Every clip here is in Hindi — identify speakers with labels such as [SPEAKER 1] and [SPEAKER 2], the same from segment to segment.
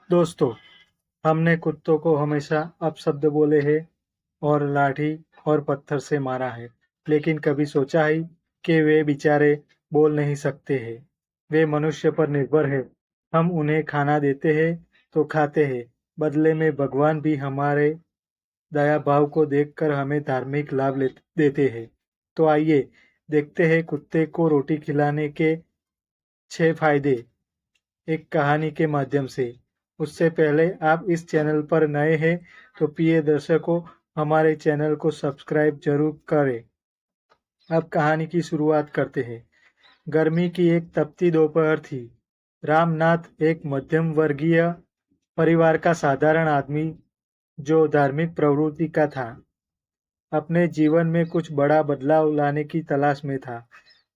[SPEAKER 1] दोस्तों, हमने कुत्तों को हमेशा अपशब्द बोले हैं और लाठी और पत्थर से मारा है, लेकिन कभी सोचा है कि वे बेचारे बोल नहीं सकते हैं। वे मनुष्य पर निर्भर है। हम उन्हें खाना देते हैं तो खाते हैं, बदले में भगवान भी हमारे दया भाव को देखकर हमें धार्मिक लाभ देते हैं। तो आइए देखते हैं कुत्ते को रोटी खिलाने के 6 फायदे एक कहानी के माध्यम से। उससे पहले आप इस चैनल पर नए हैं तो प्रिय दर्शकों, हमारे चैनल को सब्सक्राइब जरूर करें। अब कहानी की शुरुआत करते हैं। गर्मी की एक तपती दोपहर थी। रामनाथ एक मध्यम वर्गीय परिवार का साधारण आदमी जो धार्मिक प्रवृत्ति का था, अपने जीवन में कुछ बड़ा बदलाव लाने की तलाश में था।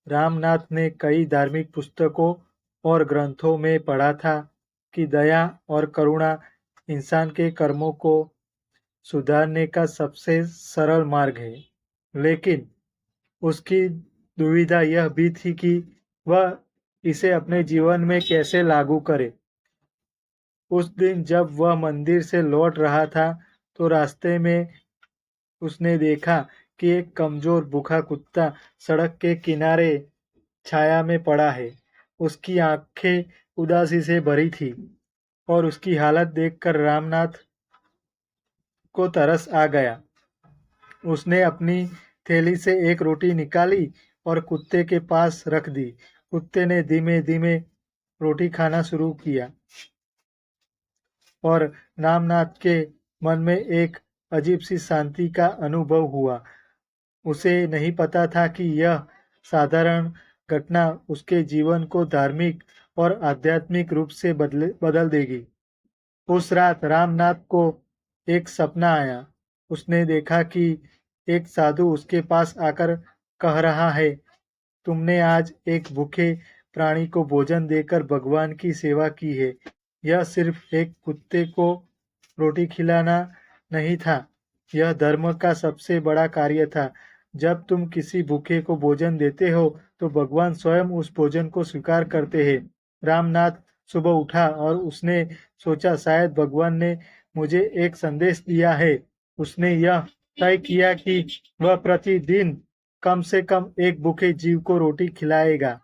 [SPEAKER 1] रामनाथ ने कई धार्मिक पुस्तकों और ग्रंथों में पढ़ा था कि दया और करुणा इंसान के कर्मों को सुधारने का सबसे सरल मार्ग है। लेकिन उसकी दुविधा यह भी थी कि वह इसे अपने जीवन में कैसे लागू करे। उस दिन जब वह मंदिर से लौट रहा था तो रास्ते में उसने देखा कि एक कमजोर भूखा कुत्ता सड़क के किनारे छाया में पड़ा है। उसकी आंखें उदासी से भरी थी और उसकी हालत देखकर रामनाथ को तरस आ गया। उसने अपनी थैली से एक रोटी निकाली और कुत्ते के पास रख दी। कुत्ते ने धीमे धीमे रोटी खाना शुरू किया और रामनाथ के मन में एक अजीब सी शांति का अनुभव हुआ। उसे नहीं पता था कि यह साधारण घटना उसके जीवन को धार्मिक और आध्यात्मिक रूप से बदल देगी। उस रात रामनाथ को एक सपना आया। उसने देखा कि एक साधु उसके पास आकर कह रहा है, तुमने आज एक भूखे प्राणी को भोजन देकर भगवान की सेवा की है। यह सिर्फ एक कुत्ते को रोटी खिलाना नहीं था, यह धर्म का सबसे बड़ा कार्य था। जब तुम किसी भूखे को भोजन देते हो तो भगवान स्वयं उस भोजन को स्वीकार करते हैं। रामनाथ सुबह उठा और उसने सोचा शायद भगवान ने मुझे एक संदेश दिया है। उसने यह तय किया कि वह प्रतिदिन कम से कम एक भूखे जीव को रोटी खिलाएगा।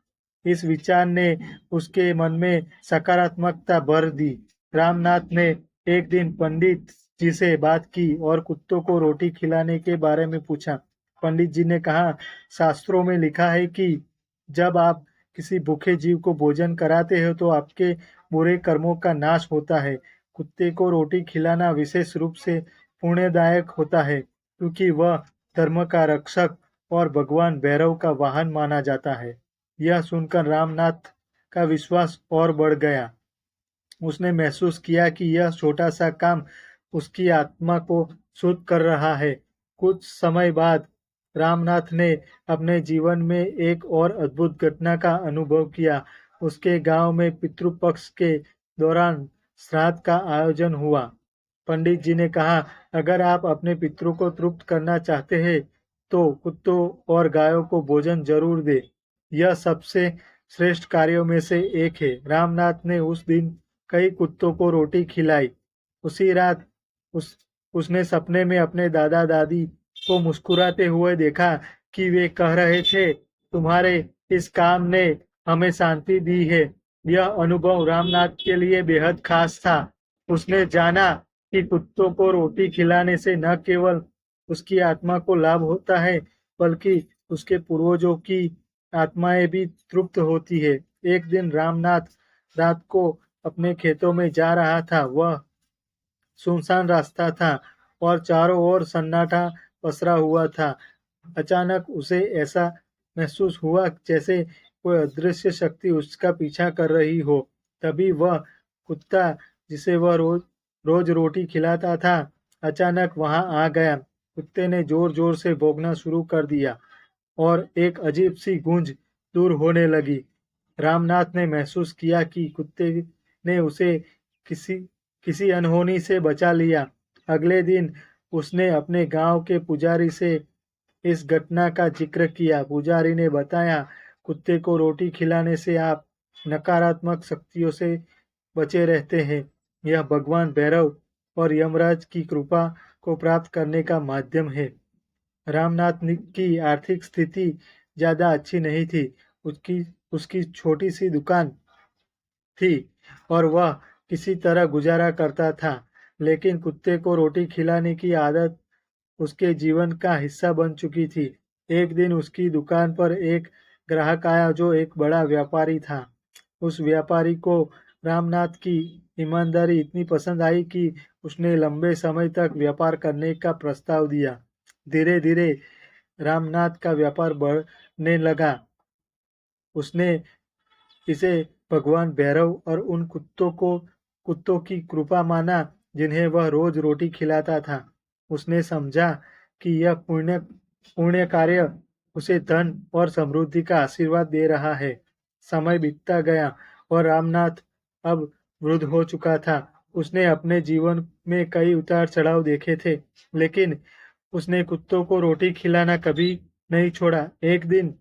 [SPEAKER 1] इस विचार ने उसके मन में सकारात्मकता भर दी। रामनाथ ने एक दिन पंडित जी से बात की और कुत्तों को रोटी खिलाने के बारे में पूछा। पंडित जी ने कहा, शास्त्रों में लिखा है कि जब आप किसी भूखे जीव को भोजन कराते हो तो आपके बुरे कर्मों का नाश होता है। कुत्ते को रोटी खिलाना विशेष रूप से पुण्यदायक होता है क्योंकि वह धर्म का रक्षक और भगवान भैरव का वाहन माना जाता है। यह सुनकर रामनाथ का विश्वास और बढ़ गया। उसने महसूस किया कि यह छोटा सा काम उसकी आत्मा को शुद्ध कर रहा है। कुछ समय बाद रामनाथ ने अपने जीवन में एक और अद्भुत घटना का अनुभव किया। उसके गांव में पितृपक्ष के दौरान श्राद्ध का आयोजन हुआ। पंडित जी ने कहा, अगर आप अपने पितरों को तृप्त करना चाहते हैं तो कुत्तों और गायों को भोजन जरूर दे। यह सबसे श्रेष्ठ कार्यों में से एक है। रामनाथ ने उस दिन कई कुत्तों को रोटी खिलाई। उसी रात उसने सपने में अपने दादा दादी को मुस्कुराते हुए देखा कि वे कह रहे थे, तुम्हारे इस काम ने हमें शांति दी है। यह अनुभव रामनाथ के लिए बेहद खास था। उसने जाना कि कुत्तों को रोटी खिलाने से न केवल उसकी आत्मा को लाभ होता है, बल्कि उसके पूर्वजों की आत्माएं भी तृप्त होती है। एक दिन रामनाथ रात को अपने खेतों में जा रहा था। वह सुनसान रास्ता था और चारों ओर सन्नाटा पसरा हुआ था। अचानक उसे ऐसा महसूस हुआ जैसे कोई अदृश्य शक्ति उसका पीछा कर रही हो। तभी वह कुत्ता जिसे वह रोज रोज रोटी खिलाता था, अचानक वहां आ गया। कुत्ते ने जोर जोर से भौंकना शुरू कर दिया और एक अजीब सी गूंज दूर होने लगी। रामनाथ ने महसूस किया कि कुत्ते ने उसे किसी किसी अनहोनी से बचा लिया। अगले दिन उसने अपने गांव के पुजारी से इस घटना का जिक्र किया। पुजारी ने बताया, कुत्ते को रोटी खिलाने से आप नकारात्मक शक्तियों से बचे रहते हैं। यह भगवान भैरव और यमराज की कृपा को प्राप्त करने का माध्यम है। रामनाथ की आर्थिक स्थिति ज्यादा अच्छी नहीं थी। उसकी उसकी छोटी सी दुकान थी और वह किसी तरह गुजारा करता था, लेकिन कुत्ते को रोटी खिलाने की आदत उसके जीवन का हिस्सा बन चुकी थी। एक दिन उसकी दुकान पर एक ग्राहक आया जो एक बड़ा व्यापारी था। उस व्यापारी को रामनाथ की ईमानदारी इतनी पसंद आई कि उसने लंबे समय तक व्यापार करने का प्रस्ताव दिया। धीरे धीरे रामनाथ का व्यापार बढ़ने लगा। उसने इसे भगवान भैरव और उन कुत्तों की कृपा माना जिन्हें वह रोज रोटी खिलाता था। उसने समझा कि यह पुण्य कार्य उसे धन और समृद्धि का आशीर्वाद दे रहा है। समय बीतता गया और रामनाथ अब वृद्ध हो चुका था। उसने अपने जीवन में कई उतार चढ़ाव देखे थे, लेकिन उसने कुत्तों को रोटी खिलाना कभी नहीं छोड़ा। एक दिन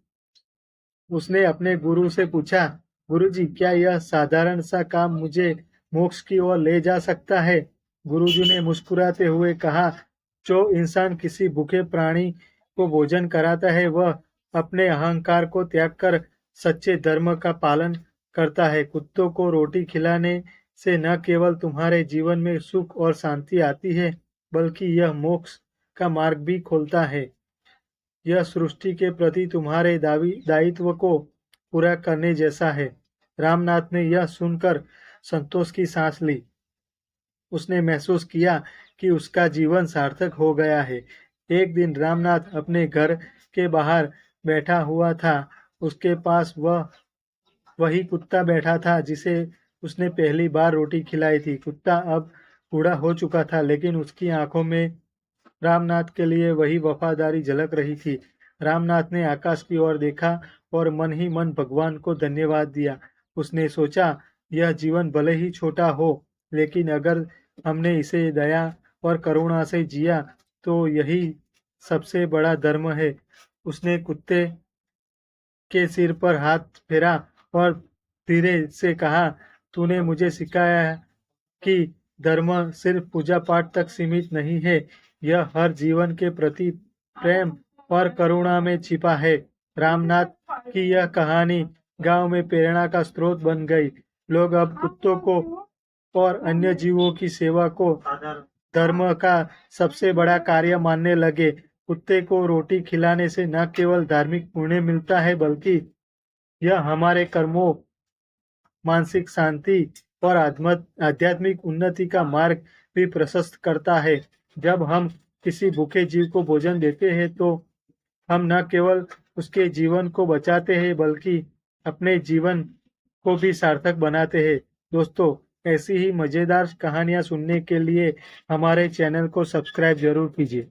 [SPEAKER 1] उसने अपने गुरु से पूछा, गुरुजी, क्या यह साधारण सा काम मुझे मोक्ष की ओर ले जा सकता है? गुरुजी ने मुस्कुराते हुए कहा, जो इंसान किसी भूखे प्राणी को भोजन कराता है, वह अपने अहंकार को त्याग कर सच्चे धर्म का पालन करता है। कुत्तों को रोटी खिलाने से न केवल तुम्हारे जीवन में सुख और शांति आती है, बल्कि यह मोक्ष का मार्ग भी खोलता है। यह सृष्टि के प्रति तुम्हारे दायित्व को पूरा करने जैसा है। रामनाथ ने यह सुनकर संतोष की सांस ली। उसने महसूस किया कि उसका जीवन सार्थक हो गया है। एक दिन रामनाथ अपने घर के बाहर बैठा हुआ था। उसके पास वही कुत्ता बैठा था जिसे उसने पहली बार रोटी खिलाई थी। कुत्ता अब बूढ़ा हो चुका था, लेकिन उसकी आंखों में रामनाथ के लिए वही वफादारी झलक रही थी। रामनाथ ने आकाश की ओर देखा और मन ही मन भगवान को धन्यवाद दिया। उसने सोचा, यह जीवन भले ही छोटा हो, लेकिन अगर हमने इसे दया और करुणा से जिया तो यही सबसे बड़ा धर्म है। उसने कुत्ते के सिर पर हाथ फेरा और धीरे से कहा, तूने मुझे सिखाया है कि धर्म सिर्फ पूजा पाठ तक सीमित नहीं है, यह हर जीवन के प्रति प्रेम और करुणा में छिपा है। रामनाथ की यह कहानी गांव में प्रेरणा का स्रोत बन गई। लोग अब कुत्तों को और अन्य जीवों की सेवा को धर्म का सबसे बड़ा कार्य मानने लगे। कुत्ते को रोटी खिलाने से न केवल धार्मिक पुण्य मिलता है, बल्कि यह हमारे कर्मों, मानसिक शांति और आध्यात्मिक उन्नति का मार्ग भी प्रशस्त करता है। जब हम किसी भूखे जीव को भोजन देते हैं तो हम न केवल उसके जीवन को बचाते हैं, बल्कि अपने जीवन को भी सार्थक बनाते हैं। दोस्तों, ऐसी ही मजेदार कहानियां सुनने के लिए हमारे चैनल को सब्सक्राइब जरूर कीजिए।